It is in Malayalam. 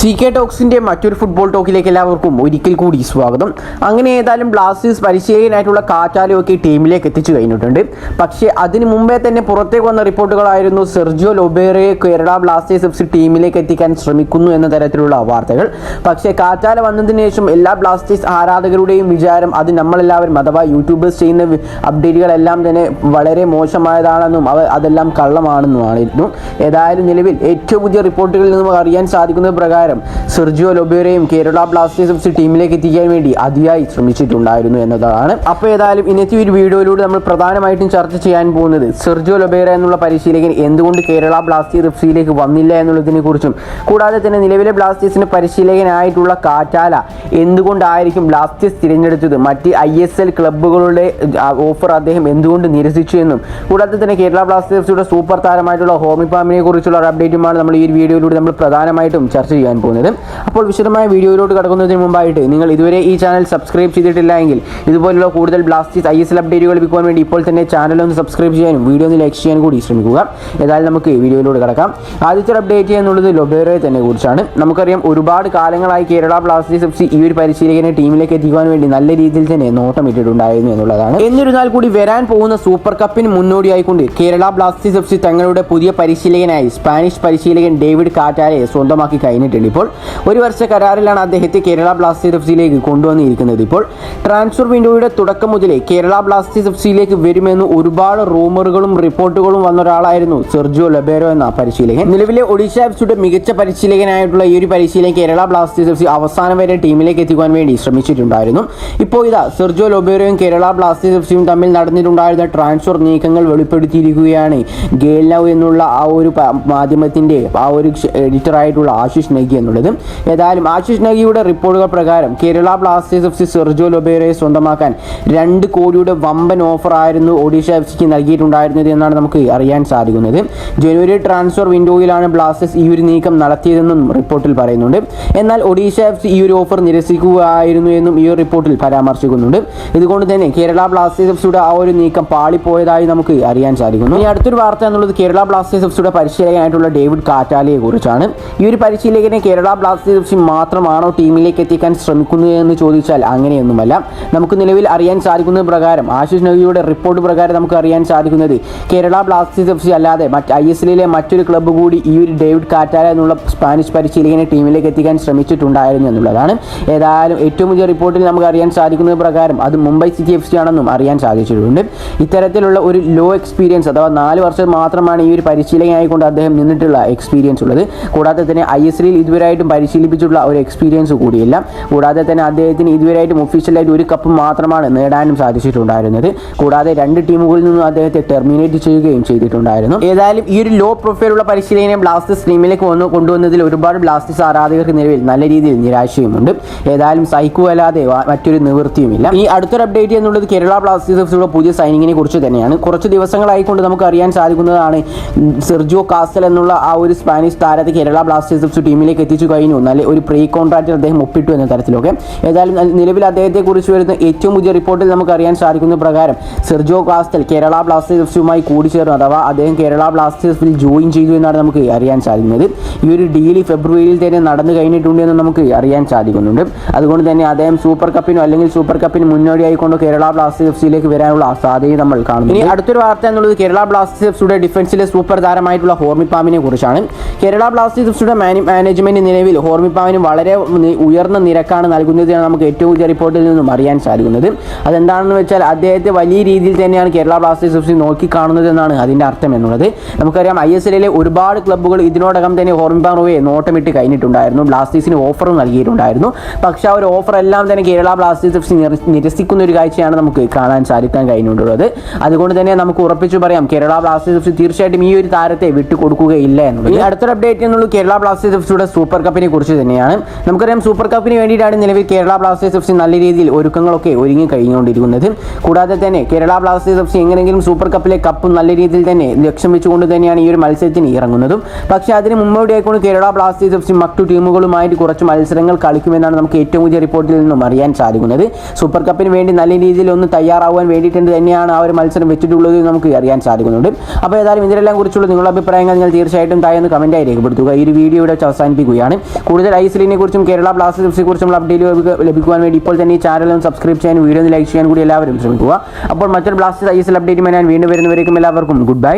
CK ടോക്സിന്റെ മറ്റൊരു ഫുട്ബോൾ ടോക്കിലേക്ക് എല്ലാവർക്കും ഒരിക്കൽ കൂടി സ്വാഗതം. അങ്ങനെ ഏതായാലും ബ്ലാസ്റ്റേഴ്സ് പരിശീലകനായിട്ടുള്ള കാറ്റാലയൊക്കെ ടീമിലേക്ക് എത്തിച്ചു കഴിഞ്ഞിട്ടുണ്ട്. പക്ഷേ അതിന് മുമ്പേ തന്നെ പുറത്തേക്ക് വന്ന റിപ്പോർട്ടുകളായിരുന്നു സെർജിയോ ലൊബേറയെ കേരള ബ്ലാസ്റ്റേഴ്സ് FC ടീമിലേക്ക് എത്തിക്കാൻ ശ്രമിക്കുന്നു എന്ന തരത്തിലുള്ള വാർത്തകൾ. പക്ഷേ കാറ്റാല വന്നതിന് ശേഷം എല്ലാ ബ്ലാസ്റ്റേഴ്സ് ആരാധകരുടെയും വിചാരം അത് നമ്മളെല്ലാവരും അഥവാ യൂട്യൂബേഴ്സ് ചെയ്യുന്ന അപ്ഡേറ്റുകളെല്ലാം തന്നെ വളരെ മോശമായതാണെന്നും അതെല്ലാം കള്ളമാണെന്നുമായിരുന്നു. ഏതായാലും നിലവിൽ ഏറ്റവും പുതിയ റിപ്പോർട്ടുകളിൽ നിന്നും അറിയാൻ സാധിക്കുന്നത് പ്രകാരം സെർജിയോ ലൊബേറയും കേരള ബ്ലാസ്റ്റേഴ്സ് FC ടീമിലേക്ക് എത്തിക്കാൻ വേണ്ടി അതിയായി ശ്രമിച്ചിട്ടുണ്ടായിരുന്നു എന്നതാണ്. അപ്പോൾ ഏതായാലും ഇന്നത്തെ ഒരു വീഡിയോയിലൂടെ നമ്മൾ പ്രധാനമായിട്ടും ചർച്ച ചെയ്യാൻ പോകുന്നത് സെർജിയോ ലൊബേറ എന്നുള്ള പരിശീലകൻ എന്തുകൊണ്ട് കേരള ബ്ലാസ്റ്റേഴ്സ് FCയിലേക്ക് വന്നില്ല എന്നുള്ളതിനെ കുറിച്ചും, കൂടാതെ തന്നെ നിലവിലെ ബ്ലാസ്റ്റേഴ്സിന്റെ പരിശീലകനായിട്ടുള്ള കാറ്റാല എന്തുകൊണ്ടായിരിക്കും ബ്ലാസ്റ്റേഴ്സ് തിരഞ്ഞെടുത്തത്, മറ്റ് ISL ക്ലബ്ബുകളുടെ ഓഫർ അദ്ദേഹം എന്തുകൊണ്ട് നിരസിച്ചു എന്നും, കൂടാതെ തന്നെ കേരള ബ്ലാസ്റ്റേഴ്സിന്റെ സൂപ്പർ താരമായിട്ടുള്ള ഹോമി പാമിനെ കുറിച്ചുള്ള ഒരു അപ്ഡേറ്റുമാണ് നമ്മൾ ഈ ഒരു വീഡിയോയിലൂടെ നമ്മൾ പ്രധാനമായിട്ടും ചർച്ച ചെയ്യാൻ പോകുന്നത്. അപ്പോൾ വിശദമായ വീഡിയോയിലോട്ട് കടക്കുന്നതിന് മുമ്പായിട്ട് നിങ്ങൾ ഇതുവരെ ഈ ചാനൽ സബ്സ്ക്രൈബ് ചെയ്തിട്ടില്ല എങ്കിൽ ഇതുപോലുള്ള കൂടുതൽ ബ്ലാസ്റ്റേഴ്സ് ISL അപ്ഡേറ്റുകൾ ലഭിക്കുവാൻ വേണ്ടി ഇപ്പോൾ തന്നെ ചാനൽ ഒന്ന് സബ്സ്ക്രൈബ് ചെയ്യാനും വീഡിയോ ഒന്ന് ലൈക്ക് ചെയ്യാൻ കൂടി ശ്രമിക്കുക. ഏതായാലും നമുക്ക് വീഡിയോയിലൂടെ കടക്കാം. ആദ്യത്തെ അപ്ഡേറ്റ് എന്നുള്ളത് ലൊബേറയെ തന്നെ കുറിച്ചാണ്. നമുക്കറിയാം ഒരുപാട് കാലങ്ങളായി കേരള ബ്ലാസ്റ്റേഴ്സ് FC ഈ ഒരു പരിശീലകനെ ടീമിലേക്ക് എത്തിക്കുവാൻ വേണ്ടി നല്ല രീതിയിൽ തന്നെ നോട്ടമിട്ടിട്ടുണ്ടായിരുന്നു എന്നുള്ളതാണ്. എന്നിരുന്നാൽ കൂടി വരാൻ പോകുന്ന സൂപ്പർ കപ്പിന് മുന്നോടിയായിക്കൊണ്ട് കേരള ബ്ലാസ്റ്റേഴ്സ് FC തങ്ങളുടെ പുതിയ പരിശീലകനായി സ്പാനിഷ് പരിശീലകൻ ഡേവിഡ് കാറ്റാലയെ സ്വന്തമാക്കി കഴിഞ്ഞിട്ടുണ്ട്. ഇപ്പോൾ ഒരു വർഷ കരാറിലാണ് അദ്ദേഹത്തെ കേരള ബ്ലാസ്റ്റേഴ്സ് FCയിലേക്ക് കൊണ്ടുവന്നിരിക്കുന്നത്. ഇപ്പോൾ ട്രാൻസ്ഫർ വിൻഡോയുടെ തുടക്കം മുതലേ കേരള ബ്ലാസ്റ്റേഴ്സ് FCയിലേക്ക് വരുമെന്ന് ഒരുപാട് റൂമറുകളും റിപ്പോർട്ടുകളും വന്ന ഒരാളായിരുന്നു സെർജിയോ ലൊബേറോ എന്ന പരിശീലകൻ. നിലവിലെ ഒഡീഷ FCയുടെ മികച്ച പരിശീലകനായിട്ടുള്ള ഈ ഒരു പരിശീലകൻ കേരള ബ്ലാസ്റ്റേഴ്സ് FC അവസാനം വരെ ടീമിലേക്ക് എത്തിക്കുവാൻ വേണ്ടി ശ്രമിച്ചിട്ടുണ്ടായിരുന്നു. ഇപ്പോൾ ഇതാ സെർജിയോ ലൊബേറോയും കേരള ബ്ലാസ്റ്റേഴ്സ് FCയും തമ്മിൽ നടന്നിട്ടുണ്ടായിരുന്ന ട്രാൻസ്ഫർ നീക്കങ്ങൾ വെളിപ്പെടുത്തിയിരിക്കുകയാണ് ഗെയിൽ നൗ എന്നുള്ള ആ ഒരു മാധ്യമത്തിന്റെ ആ ഒരു എഡിറ്ററായിട്ടുള്ള ആശിഷ് നഗി എന്നുള്ളത്. ഏതായാലും ആശിഷ് നഗിയുടെ റിപ്പോർട്ടുകൾ പ്രകാരം കേരള ബ്ലാസ്റ്റേഴ്സ് FC സെർജിയോ ലൊബേറയെ സ്വന്തമാക്കാൻ 2 കോടിയുടെ വമ്പൻ ഓഫർ ആയിരുന്നു ഒഡീഷ FCക്ക് നൽകിയിട്ടുണ്ടായിരുന്നത് എന്നാണ് നമുക്ക് അറിയാൻ സാധിക്കുന്നത്. ജനുവരി ട്രാൻസ്ഫർ വിൻഡോയിലാണ് ബ്ലാസ്റ്റേഴ്സ് ഈ ഒരു നീക്കം നടത്തിയതെന്നും റിപ്പോർട്ടിൽ പറയുന്നുണ്ട്. എന്നാൽ ഒഡീഷ FC ഈ ഒരു ഓഫർ നിരസിക്കുകയായിരുന്നു എന്നും ഈ ഒരു റിപ്പോർട്ടിൽ പരാമർശിക്കുന്നുണ്ട്. ഇതുകൊണ്ട് തന്നെ കേരള ബ്ലാസ്റ്റേഴ്സ് FCയുടെ ആ ഒരു നീക്കം പാളിപ്പോയതായി നമുക്ക് അറിയാൻ സാധിക്കുന്നു. ഇനി അടുത്തൊരു വാർത്ത എന്നുള്ളത് കേരള ബ്ലാസ്റ്റേഴ്സ് FCയുടെ പരിശീലകനായിട്ടുള്ള ഡേവിഡ് കാറ്റാലയെ കുറിച്ചാണ്. ഈ ഒരു പരിശീലകനെ കേരള ബ്ലാസ്റ്റേഴ്സ് FC മാത്രമാണോ ടീമിലേക്ക് എത്തിക്കാൻ ശ്രമിക്കുന്നത് എന്ന് ചോദിച്ചാൽ അങ്ങനെയൊന്നുമല്ല. നമുക്ക് നിലവിൽ അറിയാൻ സാധിക്കുന്നത് പ്രകാരം ആശിഷ് നഗിയുടെ റിപ്പോർട്ട് പ്രകാരം നമുക്ക് അറിയാൻ സാധിക്കുന്നത് കേരള ബ്ലാസ്റ്റേഴ്സ് FC അല്ലാതെ ISLയിലെ മറ്റൊരു ക്ലബ്ബ് കൂടി ഈ ഒരു ഡേവിഡ് കാറ്റാല എന്നുള്ള സ്പാനിഷ് പരിശീലകനെ ടീമിലേക്ക് എത്തിക്കാൻ ശ്രമിച്ചിട്ടുണ്ടായിരുന്നു എന്നുള്ളതാണ്. ഏതായാലും ഏറ്റവും പുതിയ റിപ്പോർട്ടിൽ നമുക്ക് അറിയാൻ സാധിക്കുന്നത് പ്രകാരം അത് മുംബൈ സിറ്റി FC ആണെന്നും അറിയാൻ സാധിച്ചിട്ടുണ്ട്. ഇത്തരത്തിലുള്ള ഒരു ലോ എക്സ്പീരിയൻസ് അഥവാ 4 വർഷം മാത്രമാണ് ഈ ഒരു പരിശീലകനായിക്കൊണ്ട് അദ്ദേഹം നിന്നിട്ടുള്ള എക്സ്പീരിയൻസ് ഉള്ളത്. കൂടാതെ തന്നെ ISLയിൽ ഇതുവരെയായിട്ടും പരിശീലിപ്പിച്ചിട്ടുള്ള ഒരു എക്സ്പീരിയൻസ് കൂടിയില്ല. കൂടാതെ തന്നെ അദ്ദേഹത്തിന് ഇതുവരെയായിട്ടും ഒഫീഷ്യലായിട്ട് ഒരു കപ്പ് മാത്രമാണ് നേടാനും സാധിച്ചിട്ടുണ്ടായിരുന്നത്. കൂടാതെ 2 ടീമുകളിൽ നിന്നും അദ്ദേഹത്തെ ടെർമിനേറ്റ് ചെയ്യുകയും ചെയ്തിട്ടുണ്ടായിരുന്നു. ഏതായാലും ഈ ഒരു ലോ പ്രൊഫൈലുള്ള പരിശീലകനെ ബ്ലാസ്റ്റേഴ്സ് ടീമിലേക്ക് കൊണ്ടുവന്നതിൽ ഒരുപാട് ബ്ലാസ്റ്റേഴ്സ് ആരാധകർക്ക് നിലവിൽ നല്ല രീതിയിൽ നിരാശയുമുണ്ട്. ഏതായാലും സഹിക്കുകയല്ലാതെ മറ്റൊരു നിവൃത്തിയുമില്ല. ഈ അടുത്തൊരു അപ്ഡേറ്റ് എന്നുള്ളത് കേരള ബ്ലാസ്റ്റേഴ്സ് FCയുടെ പുതിയ സൈനിങ്ങിനെ കുറിച്ച് തന്നെയാണ്. കുറച്ച് ദിവസങ്ങളായിക്കൊണ്ട് നമുക്ക് അറിയാൻ സാധിക്കുന്നതാണ് സെർജിയോ കാസ്റ്റൽ എന്നുള്ള ആ ഒരു സ്പാനിഷ് താരത്തെ കേരള ബ്ലാസ്റ്റേഴ്സ് FC ടീമിലേക്ക് എത്തിച്ചു കഴിഞ്ഞു. നല്ല ഒരു പ്രീ കോൺട്രാക്റ്റിൽ അദ്ദേഹം ഒപ്പിട്ടു എന്ന തരത്തിലൊക്കെ. ഏതായാലും നിലവിൽ അദ്ദേഹത്തെ കുറിച്ച് വരുന്ന ഏറ്റവും പുതിയ റിപ്പോർട്ടിൽ നമുക്ക് അറിയാൻ സാധിക്കുന്ന പ്രകാരം സെർജിയോ കാസ്റ്റൽ കേരള ബ്ലാസ്റ്റേഴ്സ് FCയുമായി കൂടിച്ചേർന്നു അഥവാ അദ്ദേഹം കേരള ബ്ലാസ്റ്റേഴ്സിൽ ജോയിൻ ചെയ്തു എന്നാണ് നമുക്ക് അറിയാൻ സാധിക്കുന്നത്. ഈ ഒരു ഡീൽ ഫെബ്രുവരിയിൽ തന്നെ നടന്നു കഴിഞ്ഞിട്ടുണ്ട് എന്ന് നമുക്ക് അറിയാൻ സാധിക്കുന്നുണ്ട്. അതുകൊണ്ട് തന്നെ അദ്ദേഹം സൂപ്പർ കപ്പിനോ അല്ലെങ്കിൽ സൂപ്പർ കപ്പിന് മുന്നോടിയായിക്കൊണ്ട് കേരള ബ്ലാസ്റ്റേഴ്സ് FCയിലേക്ക് വരാനുള്ള സാധ്യത നമ്മൾ കാണുന്നു. ഇനി അടുത്തൊരു വാർത്ത എന്നുള്ളത് കേരള ബ്ലാസ്റ്റേഴ്സ് FCയുടെ ഡിഫൻസിലെ സൂപ്പർ താരമായിട്ടുള്ള ഹോർമി പാമിനെ കുറിച്ചാണ്. കേരള ബ്ലാസ്റ്റേഴ്സ് FCയുടെ മാനേജ്മെന്റ് നിലവിൽ ഹോർമി പാമിന് വളരെ ഉയർന്ന നിരക്കാണ് നൽകുന്നതെന്നാണ് നമുക്ക് ഏറ്റവും പുതിയ റിപ്പോർട്ടിൽ നിന്നും അറിയാൻ സാധിക്കുന്നത്. അതെന്താണെന്ന് വെച്ചാൽ അദ്ദേഹത്തെ വലിയ രീതിയിൽ തന്നെയാണ് കേരള ബ്ലാസ്റ്റേഴ്സ് FC നോക്കിക്കാണുന്നത് എന്നാണ് അതിൻ്റെ അർത്ഥം എന്നുള്ളത്. നമുക്കറിയാം ISLയിലെ ഒരുപാട് ക്ലബ്ബുകൾ ഇതിനോടകം തന്നെ ഹോർമി പാമിനെ നോട്ടമിട്ട് കഴിഞ്ഞിട്ടുണ്ടായിരുന്നു. ബ്ലാസ്റ്റേഴ്സിന് ഓഫറും നൽകിയിട്ടുണ്ടായിരുന്നു. പക്ഷേ ആ ഒരു ഓഫർ എല്ലാം തന്നെ കേരള ബ്ലാസ്റ്റേഴ്സ് FC നിരസിക്കുന്ന ഒരു കാഴ്ചയാണ് നമുക്ക് കാണാൻ സാധിക്കാൻ കഴിഞ്ഞിട്ടുള്ളത്. അതുകൊണ്ട് തന്നെ നമുക്ക് ഉറപ്പിച്ചു പറയാം കേരള ബ്ലാസ്റ്റേഴ്സ് FC തീർച്ചയായിട്ടും ഈ ഒരു താരത്തെ വിട്ടുകൊടുക്കുകയില്ല എന്നുള്ളത്. അടുത്തൊരു അപ്ഡേറ്റ് എന്നുള്ളത് കേരള ബ്ലാസ്റ്റേഴ്സ് FCയുടെ സൂപ്പർ കപ്പിനെ കുറിച്ച് തന്നെയാണ്. നമുക്കറിയാം സൂപ്പർ കപ്പിന് വേണ്ടിയിട്ടാണ് നിലവിൽ കേരള ബ്ലാസ്റ്റേഴ്സ് FC നല്ല രീതിയിൽ ഒരുക്കങ്ങളൊക്കെ ഒരുങ്ങി കഴിഞ്ഞുകൊണ്ടിരിക്കുന്നത്. കൂടാതെ തന്നെ കേരള ബ്ലാസ്റ്റേഴ്സ് FC എങ്ങനെയെങ്കിലും സൂപ്പർ കപ്പിലെ കപ്പ് നല്ല രീതിയിൽ തന്നെ ലക്ഷ്യം വെച്ചുകൊണ്ട് തന്നെയാണ് ഈ ഒരു മത്സരത്തിന് ഇറങ്ങുന്നതും. പക്ഷേ അതിന് മുന്നോടിയായിക്കൊണ്ട് കേരള ബ്ലാസ്റ്റേഴ്സ് FC മറ്റു ടീമുകളുമായിട്ട് കുറച്ച് മത്സരങ്ങൾ കളിക്കുമെന്നാണ് നമുക്ക് ഏറ്റവും പുതിയ റിപ്പോർട്ടിൽ നിന്നും അറിയാൻ സാധിക്കുന്നത്. സൂപ്പർ കപ്പിന് വേണ്ടി നല്ല രീതിയിൽ ഒന്ന് തയ്യാറാവാൻ വേണ്ടിയിട്ട് തന്നെയാണ് ആ ഒരു മത്സരം വെച്ചിട്ടുള്ളത് നമുക്ക് അറിയാൻ സാധിക്കുന്നുണ്ട്. അപ്പോൾ ഏതായാലും ഇതിനെല്ലാം കുറിച്ചുള്ള നിങ്ങളുടെ അഭിപ്രായങ്ങൾ നിങ്ങൾ തീർച്ചയായിട്ടും താഴെ ഒന്ന് കമൻറ്റായി രേഖപ്പെടുത്തുക. ഈ ഒരു വീഡിയോ ഇവിടെ അവസാനിപ്പിക്കുക. എത്തിയിരിക്കുകയാണ്. കൂടുതൽ ഐഎസ്എല്ലിനെ കുറിച്ചും കേരള ബ്ലാസ്റ്റേഴ്സിനെ കുറിച്ചുള്ള അപ്ഡേറ്റ് ലഭിക്കുവാൻ വേണ്ടി ഇപ്പോൾ തന്നെ ഈ ചാനൽ ഒന്ന് സബ്സ്ക്രൈബ് ചെയ്യാൻ, വീഡിയോ ഒന്ന് ലൈക്ക് ചെയ്യാൻ കൂടി എല്ലാവരും ശ്രമിക്കുക. അപ്പോൾ മറ്റൊരു ബ്ലാസ്റ്റേഴ്സ് ഐഎസ്എൽ അപ്ഡേറ്റുമായി ഞാൻ വീണ്ടും വരുന്നവരേക്കും എല്ലാവർക്കും ഗുഡ് ബൈ.